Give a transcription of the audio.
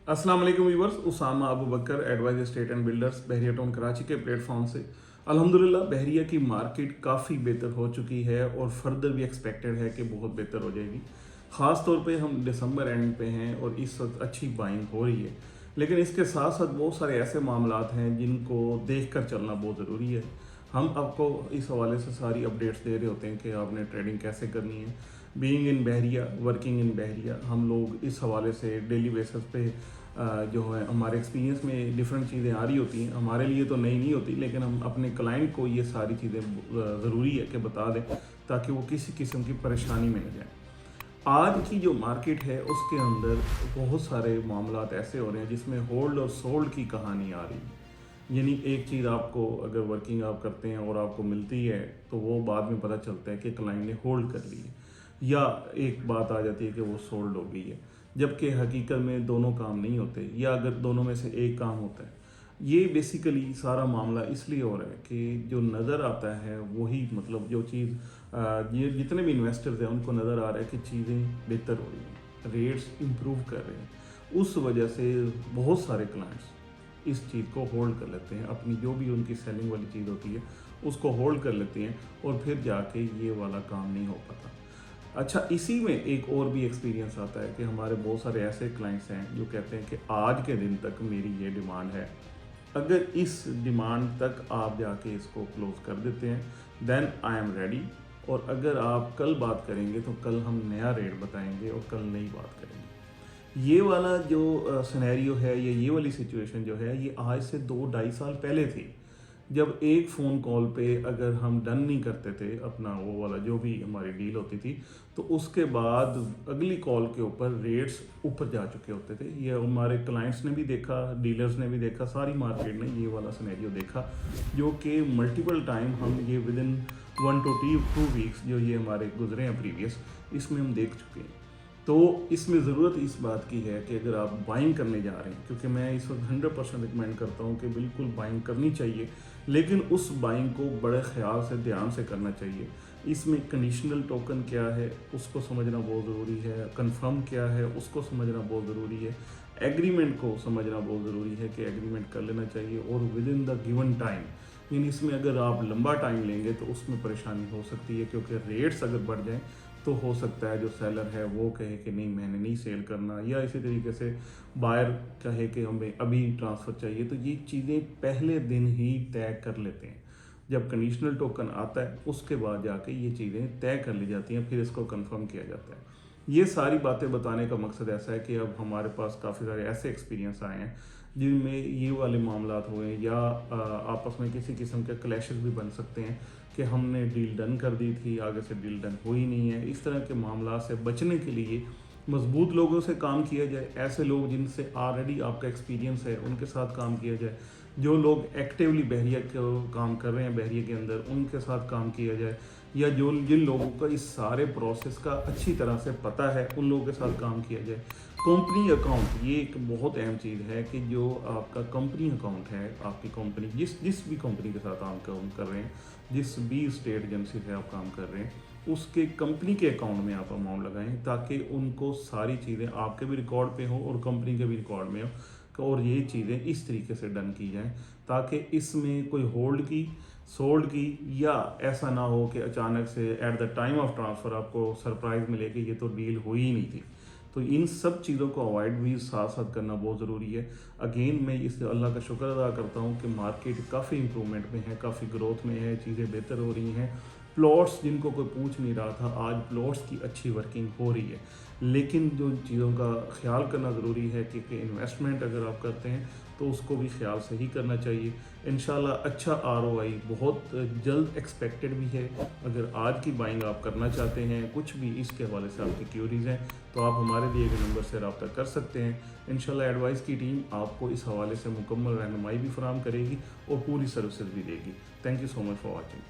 अस्सलाम वालेकुम viewers, Usama Abu Bakar advise estate and builders Bahria town Karachi के प्लेटफॉर्म से अल्हम्दुलिल्लाह बहरिया की मार्केट काफ़ी बेहतर हो चुकी है और फर्दर भी एक्सपेक्टेड है कि बहुत बेहतर हो जाएगी। ख़ास तौर पे हम दिसंबर एंड पे हैं और इस वक्त अच्छी बाइंग हो रही है, लेकिन इसके साथ साथ बहुत सारे ऐसे मामलात हैं जिनको देख कर चलना बहुत ज़रूरी है। हम आपको इस हवाले से सारी अपडेट्स दे रहे होते हैं कि आपने ट्रेडिंग कैसे करनी है। Being in Bahria, working in बहरिया, हम लोग इस हवाले से डेली बेसिस पे जो है हमारे एक्सपीरियंस में डिफरेंट चीज़ें आ रही होती हैं। हमारे लिए तो नई नहीं होती, लेकिन हम अपने क्लाइंट को ये सारी चीज़ें ज़रूरी है कि बता दें ताकि वो किसी किस्म की परेशानी में न जाए। आज की जो मार्केट है उसके अंदर बहुत सारे मामलात ऐसे हो रहे हैं जिसमें होल्ड और सोल्ड की कहानी आ रही है। यानी एक चीज़ आपको अगर वर्किंग आप करते हैं और आपको मिलती है तो वो बाद में पता चलता है कि क्लाइंट ने होल्ड कर ली है, या एक बात आ जाती है कि वो सोल्ड हो गई है, जबकि हकीकत में दोनों काम नहीं होते, या अगर दोनों में से एक काम होता है। ये बेसिकली सारा मामला इसलिए हो रहा है कि जो नज़र आता है वही, मतलब जो चीज़ ये जितने भी इन्वेस्टर्स हैं उनको नज़र आ रहा है कि चीज़ें बेहतर हो रही हैं, रेट्स इम्प्रूव कर रहे हैं। उस वजह से बहुत सारे क्लाइंट्स इस चीज़ को होल्ड कर लेते हैं, अपनी जो भी उनकी सेलिंग वाली चीज़ होती है उसको होल्ड कर लेते हैं और फिर जाके ये वाला काम नहीं हो पाता। अच्छा, इसी में एक और भी एक्सपीरियंस आता है कि हमारे बहुत सारे ऐसे क्लाइंट्स हैं जो कहते हैं कि आज के दिन तक मेरी ये डिमांड है, अगर इस डिमांड तक आप जाके इसको क्लोज कर देते हैं देन आई एम रेडी, और अगर आप कल बात करेंगे तो कल हम नया रेट बताएंगे और कल नई बात करेंगे। ये वाला जो सिनेरियो है या ये वाली सिचुएशन जो है ये आज से 2-2.5 साल पहले थी, जब एक फ़ोन कॉल पे अगर हम डन नहीं करते थे अपना वो वाला जो भी हमारी डील होती थी, तो उसके बाद अगली कॉल के ऊपर रेट्स ऊपर जा चुके होते थे। ये हमारे क्लाइंट्स ने भी देखा, डीलर्स ने भी देखा, सारी मार्केट ने ये वाला सिनेरियो देखा, जो कि मल्टीपल टाइम हम ये विद इन 1 to 2 वीक्स जो ये हमारे गुजरे हैं प्रीवियस, इसमें हम देख चुके हैं। तो इसमें ज़रूरत इस बात की है कि अगर आप बाइंग करने जा रहे हैं, क्योंकि मैं इस वक्त 100% रिकमेंड करता हूँ कि बिल्कुल बाइंग करनी चाहिए, लेकिन उस बाइंग को बड़े ख्याल से, ध्यान से करना चाहिए। इसमें कंडीशनल टोकन क्या है उसको समझना बहुत ज़रूरी है, कंफर्म क्या है उसको समझना बहुत ज़रूरी है, एग्रीमेंट को समझना बहुत ज़रूरी है कि एग्रीमेंट कर लेना चाहिए और with in the given time. यानी इसमें अगर आप लंबा टाइम लेंगे तो उसमें परेशानी हो सकती है, क्योंकि रेट्स अगर बढ़ जाएँ तो हो सकता है जो सेलर है वो कहे कि नहीं मैंने नहीं सेल करना, या इसी तरीके से बायर कहे कि हमें अभी ट्रांसफ़र चाहिए। तो ये चीज़ें पहले दिन ही तय कर लेते हैं। जब कंडीशनल टोकन आता है उसके बाद जाके ये चीज़ें तय कर ली जाती हैं, फिर इसको कंफर्म किया जाता है। ये सारी बातें बताने का मकसद ऐसा है कि अब हमारे पास काफ़ी सारे ऐसे एक्सपीरियंस आए हैं जिनमें ये वाले मामलात हुए, या आपस में किसी किस्म के क्लैशेस भी बन सकते हैं कि हमने डील डन कर दी थी, आगे से डील डन हुई नहीं है। इस तरह के मामला से बचने के लिए मजबूत लोगों से काम किया जाए, ऐसे लोग जिनसे ऑलरेडी आपका एक्सपीरियंस है उनके साथ काम किया जाए, जो लोग एक्टिवली बहरिया को काम कर रहे हैं बहरिया के अंदर उनके साथ काम किया जाए, या जो जिन लोगों का इस सारे प्रोसेस का अच्छी तरह से पता है उन लोगों के साथ काम किया जाए। कंपनी अकाउंट ये एक बहुत अहम चीज़ है कि जो आपका कंपनी अकाउंट है, आपकी कंपनी जिस भी कंपनी के साथ आप काम कर रहे हैं, जिस भी स्टेट एजेंसी से आप काम कर रहे हैं, उसके कंपनी के अकाउंट में आप अमाउंट लगाएं ताकि उनको सारी चीज़ें आपके भी रिकॉर्ड पे हो और कंपनी के भी रिकॉर्ड में हो, और ये चीज़ें इस तरीके से डन की जाएं ताकि इसमें कोई होल्ड की, सोल्ड की, या ऐसा ना हो कि अचानक से at the time of transfer आपको सरप्राइज़ मिले कि ये तो डील हुई ही नहीं थी। तो इन सब चीज़ों को अवॉइड भी साथ साथ करना बहुत ज़रूरी है। अगेन मैं इस अल्लाह का शुक्र अदा करता हूँ कि मार्केट काफ़ी इंप्रूवमेंट में है, काफ़ी ग्रोथ में है, चीज़ें बेहतर हो रही हैं। प्लॉट्स जिनको कोई पूछ नहीं रहा था, आज प्लॉट्स की अच्छी वर्किंग हो रही है। लेकिन जो चीज़ों का ख्याल करना ज़रूरी है कि इन्वेस्टमेंट अगर आप करते हैं तो उसको भी ख्याल से ही करना चाहिए। इंशाल्लाह अच्छा आरओआई बहुत जल्द एक्सपेक्टेड भी है। अगर आज की बाइंग आप करना चाहते हैं, कुछ भी इसके हवाले से आपकी क्यूरीज़ हैं, तो आप हमारे दिए गए नंबर से रब्ता कर सकते हैं। इंशाल्लाह एडवाइस की टीम आपको इस हवाले से मुकम्मल रहनुमाई भी फराहम करेगी और पूरी सर्विसेज भी देगी। Thank you so much for watching.